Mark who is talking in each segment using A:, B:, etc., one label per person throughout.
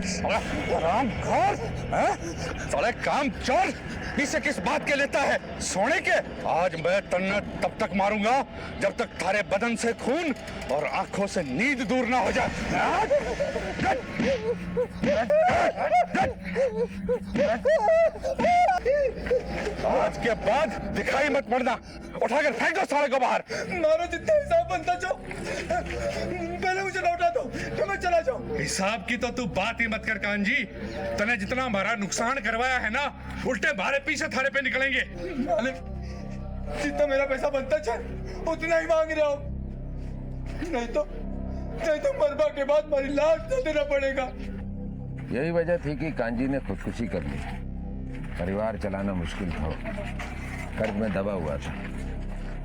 A: साला हरामखोर, साले काम चोर, इसे किस बात के लेता है? सोने के? आज मैं तन्ने तब तक मारूंगा जब तक थारे बदन से खून और आंखों से नींद दूर ना हो जाए। आज के बाद दिखाई मत पड़ना, उठाकर फेंक दो सारे को बाहर।
B: मारो जितना हिसाब बनता जाओ, पहले मुझे लौटा दो तो मैं चला जाऊं।
A: हिसाब की तो तू बात ही मत कर कान जी। तने जितना हमारा नुकसान करवाया है ना, उल्टे भारे पीछे थारे पे निकलेंगे।
B: मालिक, जितना मेरा पैसा बनता चल उतना ही मांग रहा हूं, नहीं तो मरबा के बाद मेरी लाश दे देना पड़ेगा।
C: यही वजह थी कि कांजी ने खुदकुशी कर ली। परिवार चलाना मुश्किल था, कर्ज में दबा हुआ था,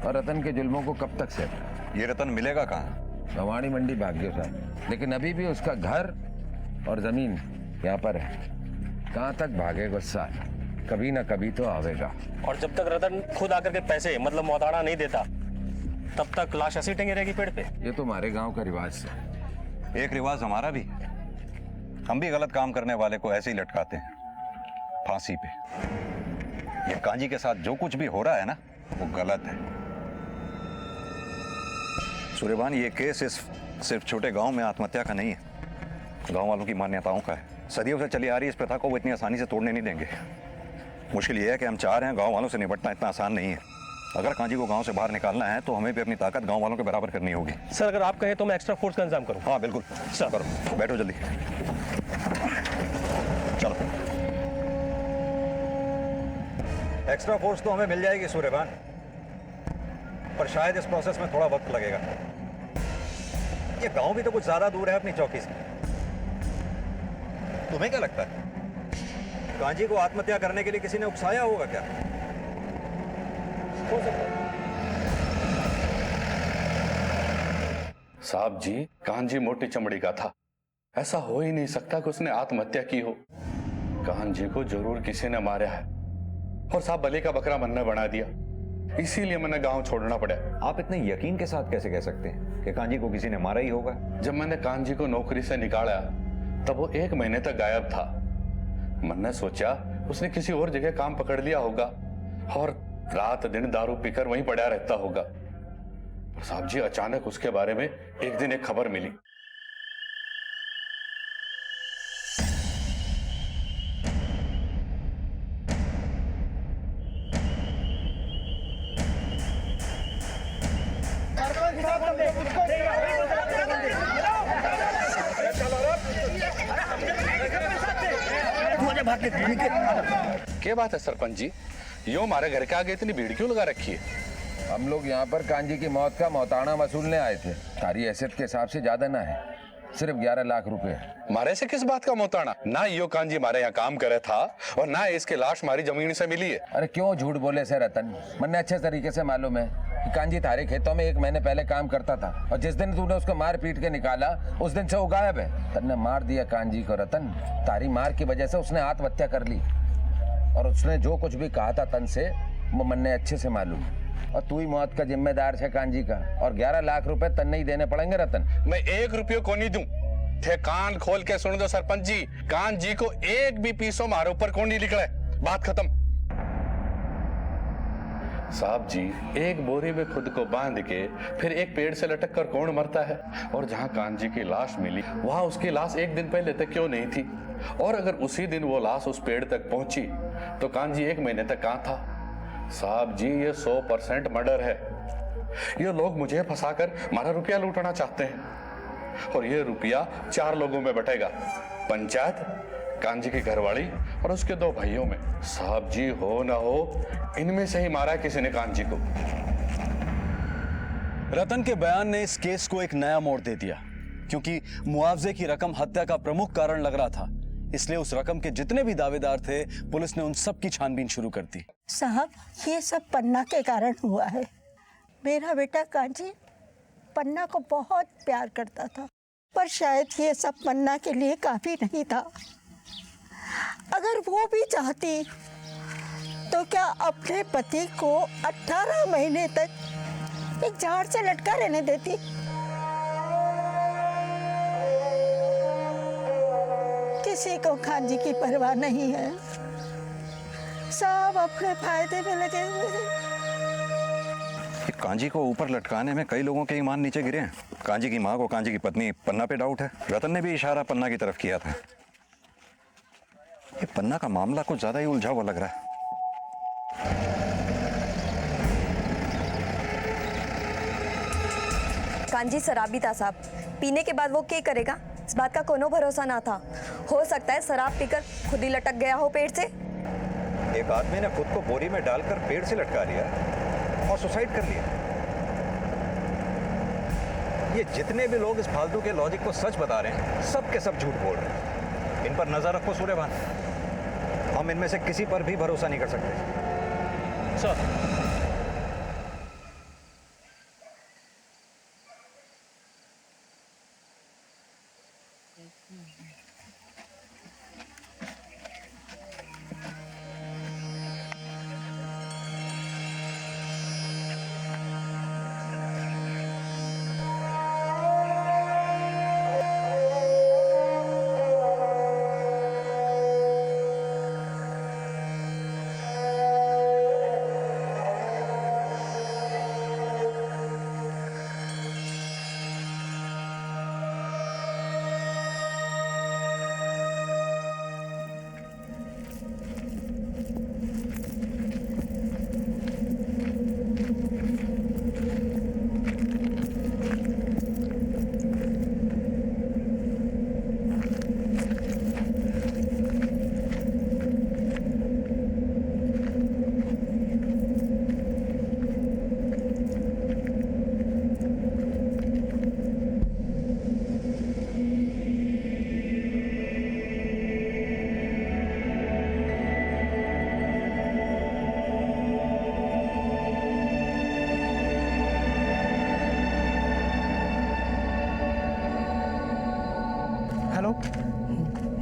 C: और रतन के जुल्मों को कब तक सहता।
D: ये रतन मिलेगा कहाँ?
C: भवानी मंडी भाग गया साहब, लेकिन अभी भी उसका घर और जमीन यहाँ पर है। कहाँ तक भागेगा साल, कभी ना कभी तो आवेगा।
E: और जब तक रतन खुद आकर के पैसे मतलब मोहताड़ा नहीं देता, तब तक लाश ऐसी टंगी रहेगी पेड़ पे।
C: ये तो हमारे गांव का रिवाज है।
D: एक रिवाज हमारा भी, हम भी गलत काम करने वाले को ऐसे ही लटकाते हैं फांसी पे। ये कांजी के साथ जो कुछ भी हो रहा है ना, वो गलत है। सूर्यभान, ये केस सिर्फ छोटे गांव में आत्महत्या का नहीं है, गांव वालों की मान्यताओं का है। सदियों से चली आ रही इस प्रथा को वो इतनी आसानी से तोड़ने नहीं देंगे। मुश्किल ये है कि हम चाह रहे हैं, गांव वालों से निपटना इतना आसान नहीं है। अगर कांजी को गांव से बाहर निकालना है तो हमें भी अपनी ताकत गांव वालों के बराबर करनी होगी।
E: सर, अगर आप कहें तो मैं एक्स्ट्रा फोर्स का इंतजाम करूं।
D: हाँ बिल्कुल सर, करो, बैठो जल्दी, चलो। एक्स्ट्रा फोर्स तो हमें मिल जाएगी सूर्यभान, पर शायद इस प्रोसेस में थोड़ा वक्त लगेगा। ये गांव भी तो कुछ ज्यादा दूर है अपनी चौकी से। तुम्हें क्या लगता है, कांजी को आत्महत्या करने के लिए किसी ने उकसाया होगा क्या? हो सकता है।
A: साहब जी, कान जी मोटी चमड़ी का था, ऐसा हो ही नहीं सकता कि उसने आत्महत्या की हो। कान जी को जरूर किसी ने मारा है, और साहब बलि का बकरा मन्ना बना दिया, इसीलिए मैंने गांव छोड़ना पड़ा।
D: आप इतने यकीन के साथ कैसे कह सकते हैं कि कांजी को किसी ने मारा ही होगा?
A: जब मैंने कान जी को नौकरी से निकाला तब वो 1 महीने तक गायब था। मैंने सोचा उसने किसी और जगह काम पकड़ लिया होगा और रात दिन दारू पीकर वहीं पड़ा रहता होगा। पर साहब जी, अचानक उसके बारे में एक दिन एक खबर मिली। क्या बात है सरपंच जी, यूं हमारे घर के आगे इतनी भीड़ क्यों लगा रखी है?
C: हम लोग यहाँ पर कांजी की मौत का मोहताना वसूलने आए थे। सारी हैसियत के हिसाब से ज्यादा ना है, सिर्फ 11 लाख रुपए।
A: मारे से किस बात का मोहताना? ना यो कांजी हमारे यहाँ काम करे था और ना इसके लाश हमारी जमीन से मिली है।
C: अरे क्यों झूठ बोले से रतन, मन्ने अच्छे तरीके से मालूम है कि कांजी तारे खेतों में 1 महीने पहले काम करता था, और जिस दिन तूने उसको मार पीट के निकाला उस दिन से वो गायब है। तन्ने मार दिया कांजी को रतन, तारी मार की वजह से उसने आत्महत्या कर ली, और उसने जो कुछ भी कहा था तन से वो मन्ने अच्छे से मालूम। और तू ही मौत का जिम्मेदार है कांजी का, और 11 लाख रुपए तन्ने ही देने पड़ेंगे रतन।
A: मैं 1 रुपये को नहीं दूं। थे कान खोल के सुन दो सरपंच जी, कान जी को एक भी पीसो मारे ऊपर कौन नहीं निकले, बात खत्म। साहब जी, एक बोरी में खुद को बांध के फिर एक पेड़ से लटक कर कौन मरता है? और जहां कान जी की लाश मिली वहां उसकी लाश 1 दिन पहले तक क्यों नहीं थी? और अगर उसी दिन वो लाश उस पेड़ तक पहुंची तो कान जी 1 महीने तक कहां था? साहब जी, ये 100% मर्डर है। ये लोग मुझे फंसाकर हमारा रुपया लूटना चाहते हैं, और ये रुपया 4 लोगों में बटेगा, पंचायत, कांजी की घरवाली और उसके 2 भाइयों में। साहब जी, हो ना हो इनमें से ही मारा किसी ने कांजी को।
F: रतन के बयान ने इस केस को एक नया मोड़ दे दिया, क्योंकि मुआवजे की रकम हत्या का प्रमुख कारण लग रहा था। इसलिए उस रकम के जितने भी दावेदार थे, पुलिस ने उन सब की छानबीन शुरू कर दी।
G: साहब, ये सब पन्ना के कारण हुआ है। मेरा बेटा कांजी पन्ना को बहुत प्यार करता था, पर शायद ये सब पन्ना के लिए काफी नहीं था। अगर वो भी चाहती तो क्या अपने पति को 18 महीने तक एक झाड़ से लटका रहने देती? किसी को कांजी की परवाह नहीं है। सब अपने फायदे में लगे हुए हैं।
D: ये कांजी को ऊपर लटकाने में कई लोगों के ईमान नीचे गिरे हैं। कांजी की माँ को कांजी की पत्नी पन्ना पे डाउट है। रतन ने भी इशारा पन्ना की तरफ किया था। ये पन्ना का मामला कुछ ज्यादा ही उलझा हुआ लग रहा है।
H: कांजी शराबी था साहब, पीने के बाद वो क्या करेगा इस बात का कोनो भरोसा ना था। हो सकता है शराब पीकर खुद ही लटक गया हो पेड़ से।
D: एक आदमी ने खुद को बोरी में डालकर पेड़ से लटका लिया और सुसाइड कर लिया। ये जितने भी लोग इस फालतू के लॉजिक को सच बता रहे हैं, सब के सब झूठ बोल रहे हैं। इन पर नजर रखो सूर्यभान, हम इनमें से किसी पर भी भरोसा नहीं कर सकते।
E: सर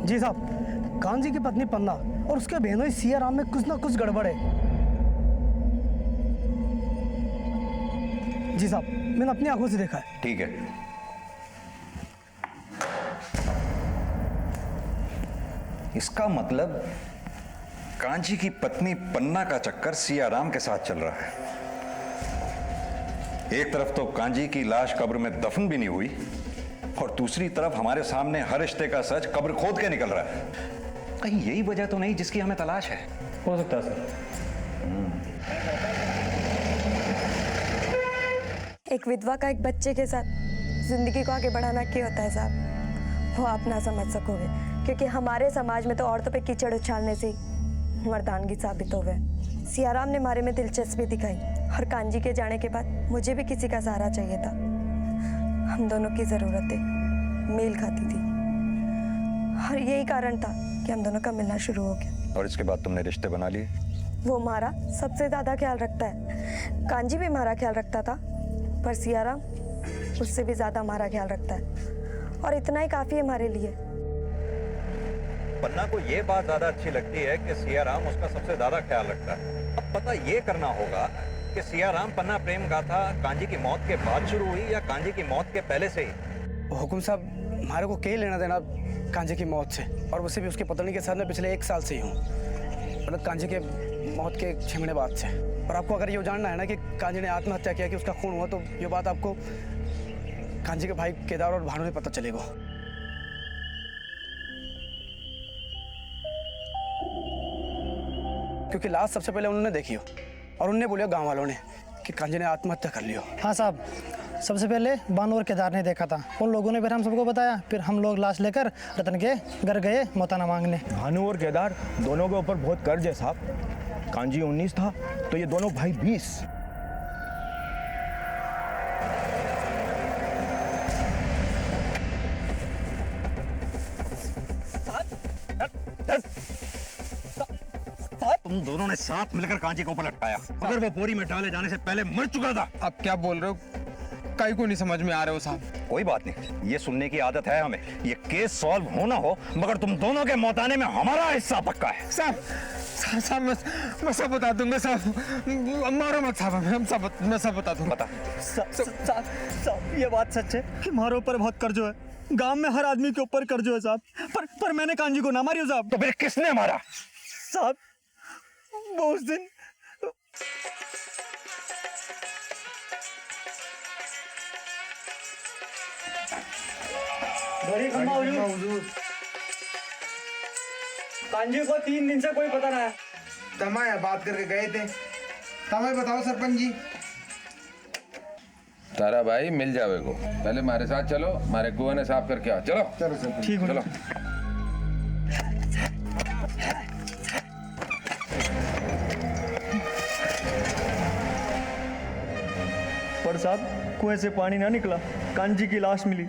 I: जी साहब, कांजी की पत्नी पन्ना और उसके बहनोई सिया राम में कुछ ना कुछ गड़बड़ है। जी साहब, मैंने अपनी आंखों से देखा है।
D: ठीक है, इसका मतलब कांजी की पत्नी पन्ना का चक्कर सियाराम के साथ चल रहा है। एक तरफ तो कांजी की लाश कब्र में दफन भी नहीं हुई और दूसरी तरफ हमारे सामने हर रिश्ते का सच कब्र खोद के निकल रहा है। कहीं यही वजह तो नहीं जिसकी हमें तलाश है?
E: हो सकता है सर।
H: एक विधवा का एक बच्चे के साथ जिंदगी को आगे बढ़ाना क्या होता है साहब, वो आप ना समझ सकोगे, क्योंकि हमारे समाज में तो औरतों पे कीचड़ उछालने से मर्दानगी साबित हो गए। सियाराम ने हमारे में दिलचस्पी दिखाई और कांजी के जाने के बाद मुझे भी किसी का सहारा चाहिए था। हम दोनों की ज़रूरतें मेल खाती थी और यही कारण था कि हम दोनों का मिलना शुरू हो गया।
D: और इसके बाद तुमने रिश्ते बना लिए?
H: वो हमारा सबसे ज़्यादा ख्याल रखता है। कांजी भी हमारा ख्याल रखता था, पर सियाराम उससे भी ज़्यादा हमारा ख्याल रखता है और इतना ही काफ़ी है हमारे लिए।
D: पन्ना को ये बात ज्यादा अच्छी लगती है कि सियाराम उसका सबसे ज्यादा ख्याल रखता है। अब पता ये करना होगा कि सियाराम पन्ना प्रेम गाथा कांजी की मौत के बाद शुरू हुई या कांजी की मौत के पहले से ही?
I: हुकुम साहब, हमारे को क्या लेना देना कांजी की मौत से, और वैसे भी उसके पत्नी के साथ मैं पिछले 1 साल से ही हूँ, मतलब कांजी के मौत के 6 महीने बाद से। और आपको अगर ये जानना है ना कि कांजी ने आत्महत्या किया कि उसका खून हुआ, तो ये बात आपको कांजी के भाई केदार और भानु ने पता चलेगा। क्योंकि लाश सबसे पहले उन्होंने देखी हो और उन्होंने बोलिया गांव वालों ने कि कांजी ने आत्महत्या कर लियो।
J: हाँ साहब, सबसे पहले भानु और केदार ने देखा था, उन लोगों ने फिर हम सबको बताया, फिर हम लोग लाश लेकर रतन के घर गए मौताना मांगने।
K: भानु और केदार दोनों के ऊपर बहुत कर्ज है साहब। कांजी 19 था तो ये दोनों भाई 20।
D: तुम दोनों ने साथ मिलकर कांजी को ऊपर लटकाया, मगर वो बोरी में डाले जाने से पहले मर चुका था।
B: आप क्या बोल रहे हो? कहीं को नहीं समझ में आ रहे हो साहब।
D: कोई बात नहीं, ये सुनने की आदत है हमें। ये केस सॉल्व होना हो, मगर तुम दोनों के मौताने में हमारा हिस्सा पक्का है।
B: साहब मैं सब बता दूंगा साहब, मारो मत साहब, मैं सब बता दूंगा।
D: बता।
K: साहब, ये बात सच है कि हमारे ऊपर बहुत कर्ज है।
I: गांव में हर आदमी के ऊपर कर्ज है साहब, पर मैंने कांजी को ना मारियो साहब।
D: तो फिर किसने मारा?
I: साहब वो उस दिन
J: कांजी को 3 दिन से कोई पता ना है।
B: तमाया बात करके गए थे। तमाय बताओ सरपंच जी।
C: तारा भाई मिल जावे को, पहले हमारे साथ चलो, हमारे कुआं ने साफ करके आओ। चलो
B: चलो सरपंच।
I: ठीक
C: चलो।
I: पर साहब कुएं से पानी ना निकला, कांजी की लाश मिली।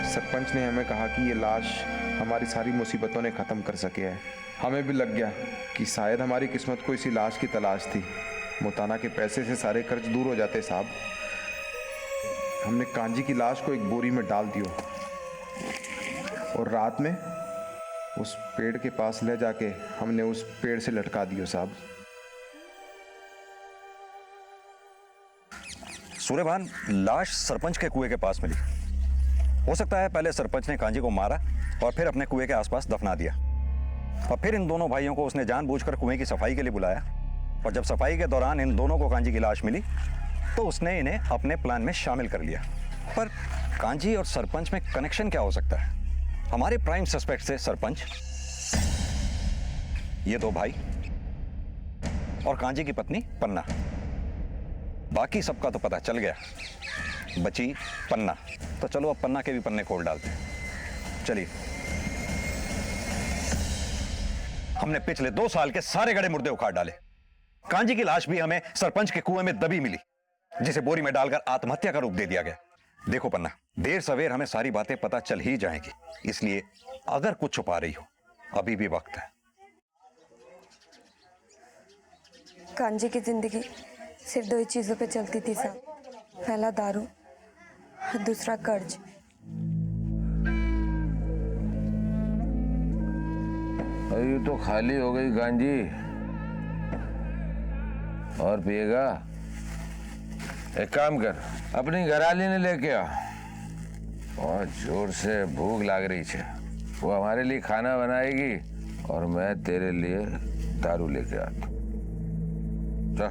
L: सरपंच ने हमें कहा कि ये लाश हमारी सारी मुसीबतों ने ख़त्म कर सके है। हमें भी लग गया कि शायद हमारी किस्मत को इसी लाश की तलाश थी। मुताना के पैसे से सारे कर्ज दूर हो जाते साहब। हमने कांजी की लाश को एक बोरी में डाल दियो और रात में उस पेड़ के पास ले जाके हमने उस पेड़ से लटका दियो साहब।
D: सूर्यभान, लाश सरपंच के कुएं के पास मिली। हो सकता है पहले सरपंच ने कांजी को मारा और फिर अपने कुएं के आसपास दफना दिया, और फिर इन दोनों भाइयों को उसने जानबूझकर कुएं की सफाई के लिए बुलाया, और जब सफाई के दौरान इन दोनों को कांजी की लाश मिली तो उसने इन्हें अपने प्लान में शामिल कर लिया। पर कांजी और सरपंच में कनेक्शन क्या हो सकता है? हमारे प्राइम सस्पेक्ट थे सरपंच, ये 2 भाई और कांजी की पत्नी पन्ना। बाकी सबका तो पता चल गया, बची पन्ना। तो चलो अब पन्ना के भी पन्ने खोल डालते हैं। चलिए, हमने पिछले 2 साल के सारे गड़े मुर्दे उखाड़ डाले। कांजी की लाश भी हमें सरपंच के कुएं में दबी मिली, जिसे बोरी में डालकर आत्महत्या का रूप दे दिया गया। देखो पन्ना, देर सवेर हमें सारी बातें पता चल ही जाएंगी, इसलिए अगर कुछ छुपा रही हो अभी भी वक्त है।
H: कांजी की जिंदगी सिर्फ 2 ही चीजों पे चलती थी साहब, पहला दारू, दूसरा कर्ज।
C: ये तो खाली हो गई गांजी, और पिएगा? एक काम कर, अपनी घरवाली ने लेके आ। बहुत जोर से भूख लाग रही है, वो हमारे लिए खाना बनाएगी और मैं तेरे लिए दारू लेके आता। चल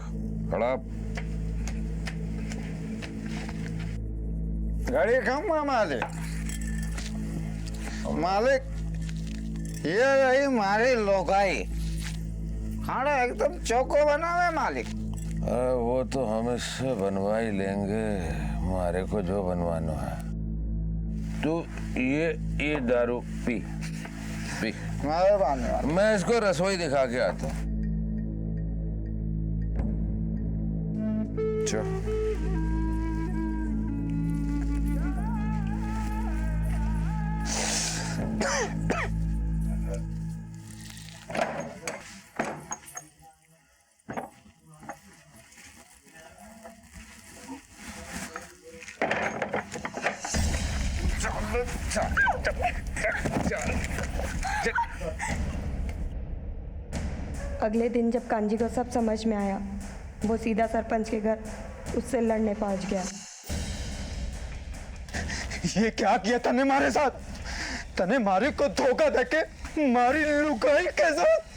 C: खड़ा।
B: गाड़ी कम मालिक। मालिक ये रही मारी लोकाई, खाना एकदम चौको बनावे मालिक।
C: वो तो हम इससे बनवा ही लेंगे, हमारे को जो बनवाना है। तू ये दारू पी पी। मैं इसको रसोई दिखा के आता हूँ। चल।
H: अगले दिन जब कांजी को सब समझ में आया, वो सीधा सरपंच के घर उससे लड़ने पहुंच गया।
B: ये क्या किया तने मारे साथ? तने मारी को धोखा देके मारी लुकाई के साथ।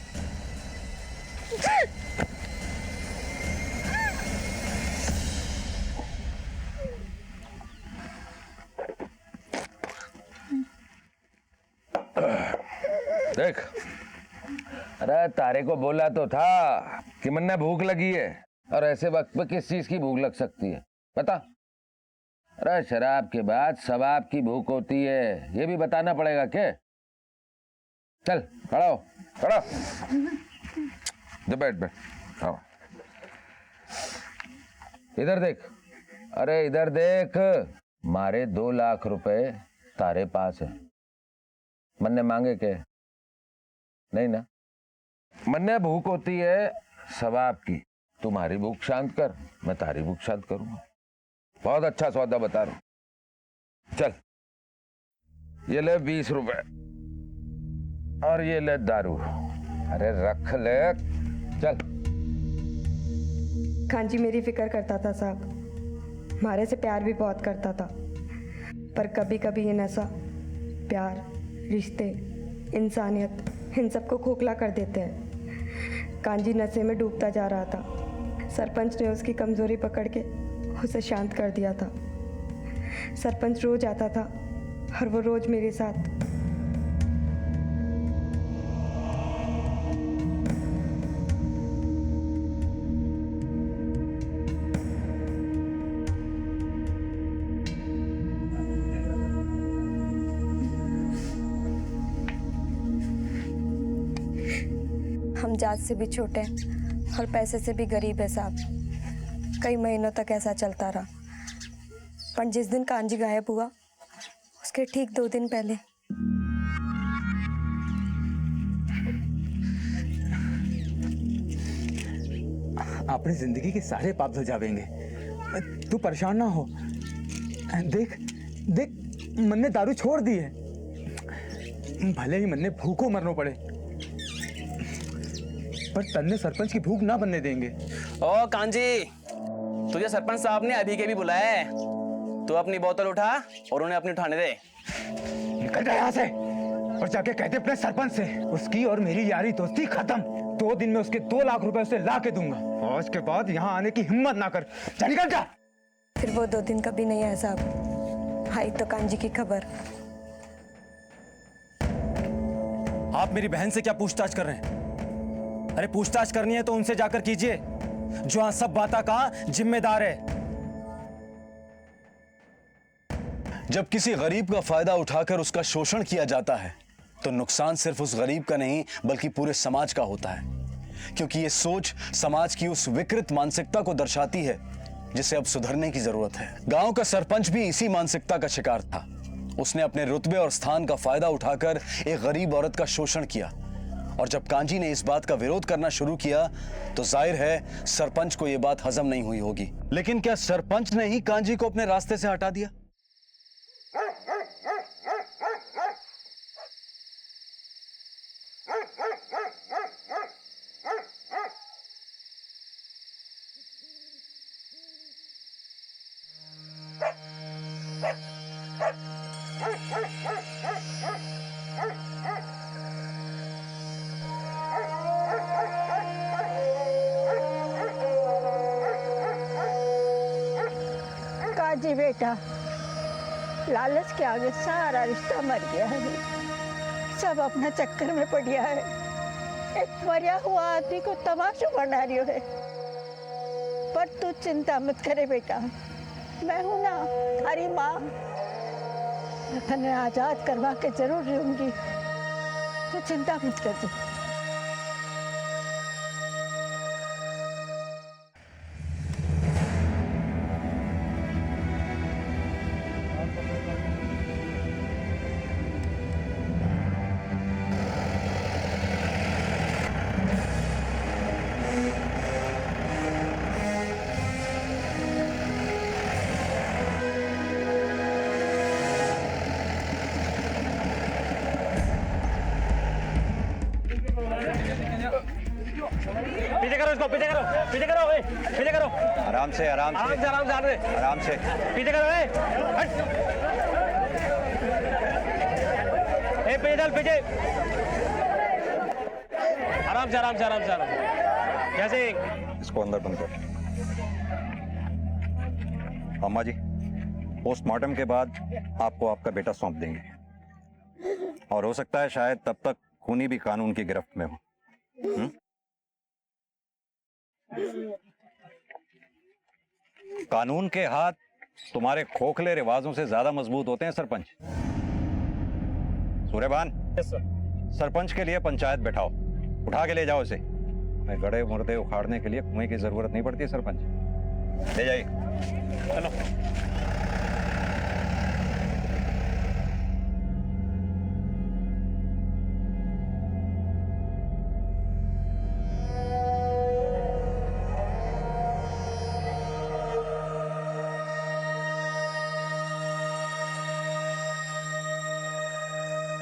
C: देख, अरे तारे को बोला तो था कि मन्ना भूख लगी है, और ऐसे वक्त पे किस चीज की भूख लग सकती है बता? अरे शराब के बाद शबाब की भूख होती है, ये भी बताना पड़ेगा क्या? चल खड़ा हो, खड़ा। बैठ बैठ। हाँ, इधर देख। अरे इधर देख, मारे 2 लाख रुपए तारे पास है। मन्ने मांगे के? नहीं ना। मन्ने भूख होती है शबाब की, तुम्हारी भूख शांत कर, मैं तारी भूख शांत करूंगा। बहुत अच्छा सौदा बता रहा हूं। चल, ये ले 20 रुपए और ये ले दारू। अरे रख ले, चल।
H: कांजी मेरी फिक्र करता था साहब, हमारे से प्यार भी बहुत करता था, पर कभी कभी ये नशा प्यार, रिश्ते, इंसानियत इन सबको खोखला कर देते हैं। कांजी नशे में डूबता जा रहा था। सरपंच ने उसकी कमजोरी पकड़ के उसे शांत कर दिया था। सरपंच रोज आता था और वो रोज मेरे साथ। हम जात से भी छोटे हैं और पैसे से भी गरीब है साहब। कई महीनों तक ऐसा चलता रहा, पर जिस दिन कांजी गायब हुआ उसके ठीक 2 दिन पहले
B: अपनी जिंदगी के सारे पाप धुल जावेंगे। तू परेशान ना हो। देख देख, मन ने दारू छोड़ दी है, भले ही मन ने भूखों मरना पड़े, पर तन्ने सरपंच की भूख ना बनने देंगे।
I: ओ कांजी, तुझे सरपंच साहब ने अभी के भी बुलाया है। तू अपनी बोतल उठा और उन्हें अपनी उठाने दे।
B: निकल जा यहाँ से और जाके कहते अपने सरपंच से उसकी और मेरी यारी दोस्ती खत्म। 2 दिन में उसके 2 लाख रुपए उसे ला के दूंगा और उसके बाद यहाँ आने की हिम्मत ना कर। जा निकल जा।
H: फिर वो 2 दिन कभी नहीं आया साहब। आई तो कांजी की खबर।
F: आप मेरी बहन से क्या पूछताछ कर रहे हैं? अरे पूछताछ करनी है तो उनसे जाकर कीजिए, जो हाँ सब बातों का जिम्मेदार है। जब किसी गरीब का फायदा उठाकर उसका शोषण किया जाता है तो नुकसान सिर्फ उस गरीब का नहीं बल्कि पूरे समाज का होता है, क्योंकि ये सोच समाज की उस विकृत मानसिकता को दर्शाती है जिसे अब सुधरने की जरूरत है। गांव का सरपंच भी इसी मानसिकता का शिकार था। उसने अपने रुतबे और स्थान का फायदा उठाकर एक गरीब औरत का शोषण किया, और जब कांजी ने इस बात का विरोध करना शुरू किया तो जाहिर है सरपंच को यह बात हजम नहीं हुई होगी। लेकिन क्या सरपंच ने ही कांजी को अपने रास्ते से हटा दिया?
G: काजी बेटा, लालच के आगे सारा रिश्ता मर गया है। सब अपना चक्कर में पड़ गया है। एक मरिया हुआ आदमी को तमाशा बना रही है। पर तू चिंता मत करे बेटा, मैं हूं ना, थारी माँ। मैं तन्ने आजाद करवा के जरूर रहूंगी, तू चिंता मत कर तू।
E: पीछे करो, पीछे करो।
D: आराम से आराम से आराम से
E: पीछे करो। पीछे चल, पीछे। आराम से। कैसे?
D: इसको अंदर बंद कर। अम्मा जी, पोस्टमार्टम के बाद आपको आपका बेटा सौंप देंगे, और हो सकता है शायद तब तक खूनी भी कानून की गिरफ्त में हो। कानून के हाथ तुम्हारे खोखले रिवाजों से ज्यादा मजबूत होते हैं सरपंच। सूर्यभान, सरपंच के लिए पंचायत बैठाओ, उठा के ले जाओ इसे। हमें गड़े मुर्दे उखाड़ने के लिए कुएं की जरूरत नहीं पड़ती है सरपंच। ले जाइए।
E: चलो।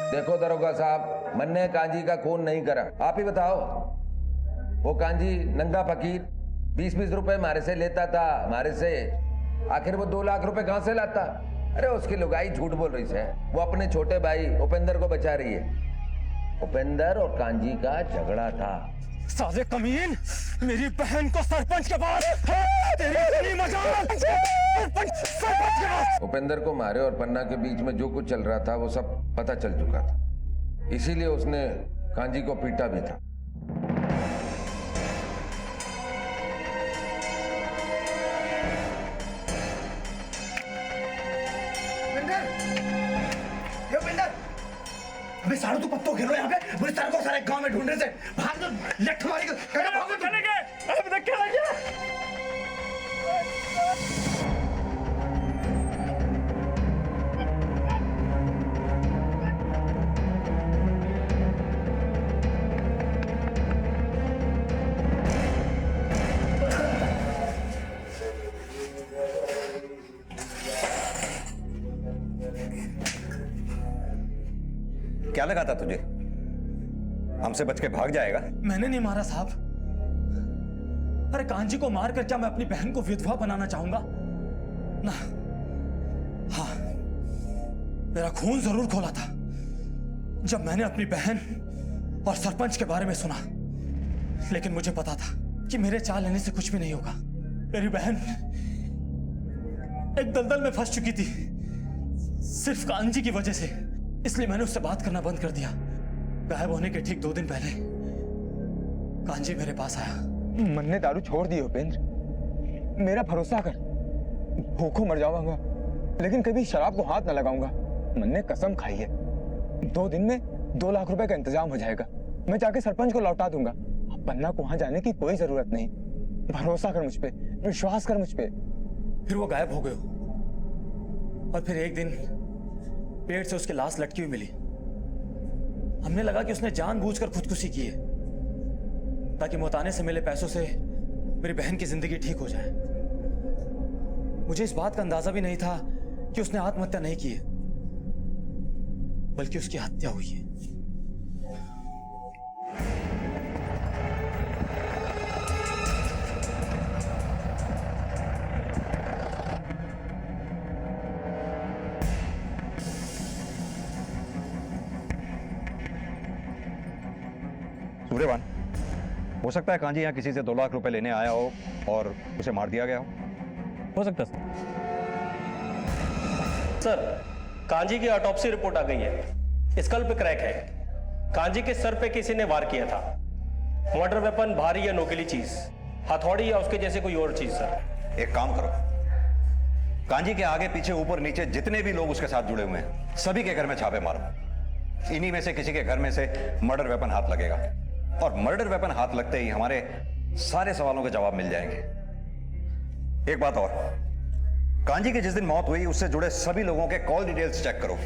C: देखो दरोगा साहब, मैंने कांजी का खून नहीं करा। आप ही बताओ, वो कांजी नंगा फकीर 20-20 रुपए हमारे से लेता था, हमारे से। आखिर वो 2 लाख रुपए कहां से लाता? अरे उसकी लुगाई झूठ बोल रही है। वो अपने छोटे भाई उपेंद्र को बचा रही है। उपेंद्र और कांजी का झगड़ा था।
F: साले कमीन, मेरी बहन को सरपंच के पास, तेरी मजाल, सरपंच के पास।
C: उपेंद्र को मारे और पन्ना के बीच में जो कुछ चल रहा था वो सब पता चल चुका था, इसीलिए उसने कांजी को पीटा भी था।
I: अबे साढ़ू तू पत्तों घेरो यहाँ पे, मुझे सर को सारे गांव में ढूंढने से भाग दो, लठ मारी चलेंगे। अबे तक क्या लग
D: क्या लगा था तुझे? हमसे बच के भाग जाएगा?
F: मैंने नहीं मारा साहब। अरे कांजी को मारकर क्या मैं अपनी बहन को विधवा बनाना चाहूंगा? ना। हाँ, मेरा खून जरूर खोला था जब मैंने अपनी बहन और सरपंच के बारे में सुना, लेकिन मुझे पता था कि मेरे चाल लेने से कुछ भी नहीं होगा। मेरी बहन एक दलदल में फंस चुकी थी सिर्फ कांजी की वजह से, इसलिए मैंने उससे बात करना बंद कर दिया। गायब होने के ठीक 2 दिन पहले कांजी मेरे पास आया।
B: मन ने दारू छोड़ दी उपेंद्र, मेरा भरोसा कर। भूखों मर जाऊंगा लेकिन कभी शराब को हाथ न लगाऊंगा। मन ने कसम खाई है, 2 दिन में 2 लाख रुपए का इंतजाम हो जाएगा। मैं जाके सरपंच को लौटा दूंगा। पन्ना को वहां जाने की कोई जरूरत नहीं। भरोसा कर मुझ पे, विश्वास कर मुझ पे।
F: फिर वो गायब हो गए और फिर एक दिन पेड़ से उसकी लाश लटकी हुई मिली। हमने लगा कि उसने जानबूझकर खुदकुशी की है ताकि मोताने से मिले पैसों से मेरी बहन की जिंदगी ठीक हो जाए। मुझे इस बात का अंदाजा भी नहीं था कि उसने आत्महत्या नहीं की है, बल्कि उसकी हत्या हुई है।
D: सूर्यवान, हो सकता है कांजी यहाँ किसी से 2 लाख रुपए लेने आया हो और उसे मार दिया गया हो
E: सकता है सर। कांजी की ऑटोप्सी रिपोर्ट आ गई है। स्कल पे क्रैक है। कांजी के सर पे किसी ने वार किया था। मर्डर वेपन भारी या नोकीली चीज, हथौड़ी या उसके जैसे कोई और चीज सर।
D: एक काम करो, कांजी के आगे पीछे ऊपर नीचे जितने भी लोग उसके साथ जुड़े हुए हैं सभी के घर में छापे मारो। इन्हीं में से किसी के घर में से मर्डर वेपन हाथ लगेगा और मर्डर वेपन हाथ लगते ही हमारे सारे सवालों के जवाब मिल जाएंगे। एक बात और, कांजी की जिस दिन मौत हुई उससे जुड़े सभी लोगों के कॉल डिटेल्स चेक करो।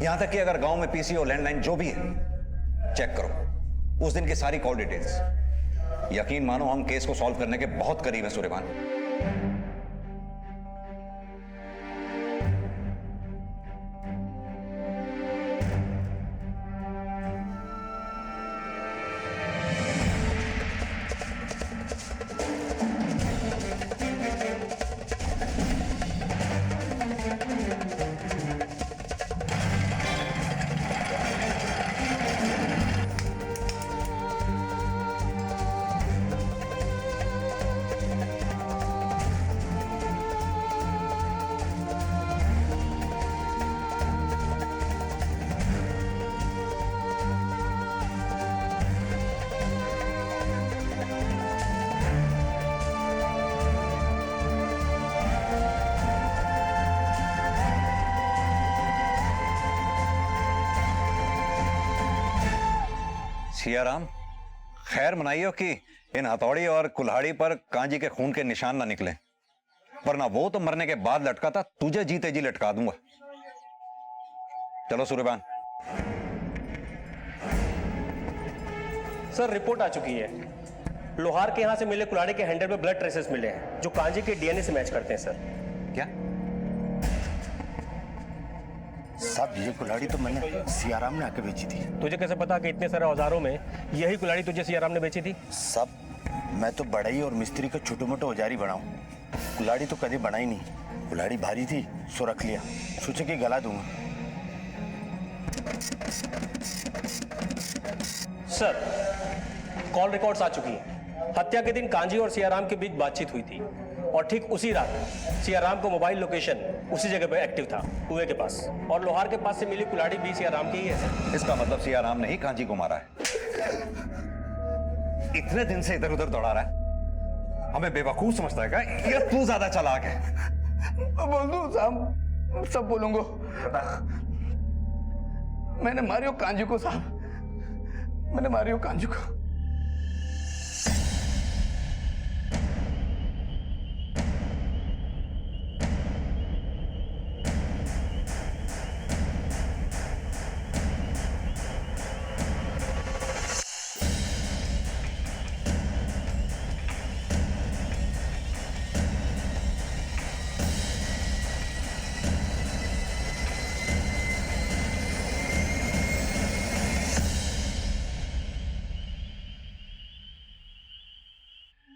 D: यहां तक कि अगर गांव में पीसी और लैंडलाइन जो भी है चेक करो, उस दिन की सारी कॉल डिटेल्स। यकीन मानो हम केस को सॉल्व करने के बहुत करीब हैं सूर्यभान। सियाराम, खैर मनाइयो कि इन हथौड़ी और कुल्हाड़ी पर कांजी के खून के निशान ना निकले, वरना वो तो मरने के बाद लटका था, तुझे जीते जी लटका दूंगा। चलो सूर्यभान।
E: सर रिपोर्ट आ चुकी है। लोहार के यहां से मिले कुल्हाड़ी के हैंडल में ब्लड ट्रेसेस मिले हैं जो कांजी के डीएनए से मैच करते हैं सर।
D: क्या
K: साहब, ये कुल्हाड़ी तो मैंने सियाराम ने आके बेची थी।
E: तुझे कैसे पता कि इतने सारे औजारों में यही कुल्हाड़ी तुझे सियाराम ने बेची थी?
K: साहब मैं तो बढ़ई और मिस्त्री का छोटो मोटो औजारी बनाऊं, कुल्हाड़ी तो कभी बनाई नहीं। कुल्हाड़ी भारी थी सो रख लिया, सोचे कि गला दूंगा।
E: सर, कॉल रिकॉर्ड्स आ चुकी हैं। हत्या के दिन कांजी और सियाराम के बीच बातचीत हुई थी और ठीक उसी रात सियाराम को मोबाइल लोकेशन उसी जगह पे एक्टिव था, कुएं के पास, और लोहार के पास से मिली कुल्हाड़ी भी सियाराम की ही है सर।
D: इसका मतलब सियाराम ने ही कांजी को मारा है। इतने दिन से इधर उधर दौड़ा रहा है, हमें बेवकूफ समझता है क्या? ये तू ज्यादा चालाक है।
B: बोल दूं साहब, सब बोलूंगा। मैंने मारियो कांजी को साहब, मैंने मारियो कांजी को।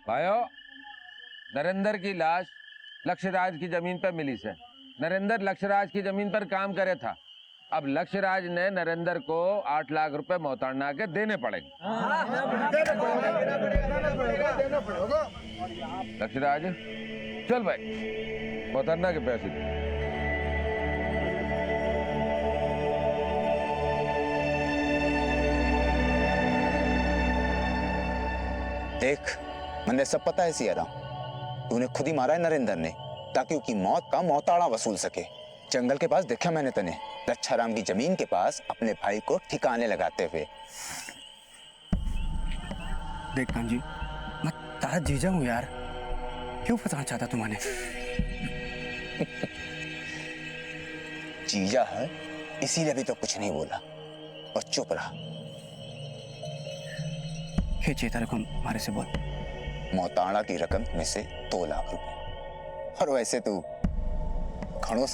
C: भाइयों, नरेंद्र की लाश लक्ष्यराज की जमीन पर मिली से। नरेंद्र लक्ष्यराज की जमीन पर काम करे था। अब लक्ष्यराज ने नरेंद्र को 8 लाख रुपए मोहताना के देने पड़ेंगे। लक्ष्यराज, चल भाई, मोहताना के पैसे दे।
M: देख, मैंने सब पता है सियाराम, तूने खुद ही मारा है नरेंद्र ने, ताकि उसकी मौत का मोहताड़ा वसूल सके। जंगल के पास देखा मैंने तने, लच्छाराम की जमीन के पास अपने भाई को ठिकाने लगाते हुए।
I: देख कांजी, मैं तारा जीजा हूँ यार, क्यों फंसाना चाहता तुम्हारे?
M: जीजा है इसीलिए अभी तो कुछ नहीं बोला और चुप रहा।
I: हे चेता रकम हमारे से बोल।
M: मोहताड़ा की रकम में से 2 लाख रुपए। और वैसे तू घणो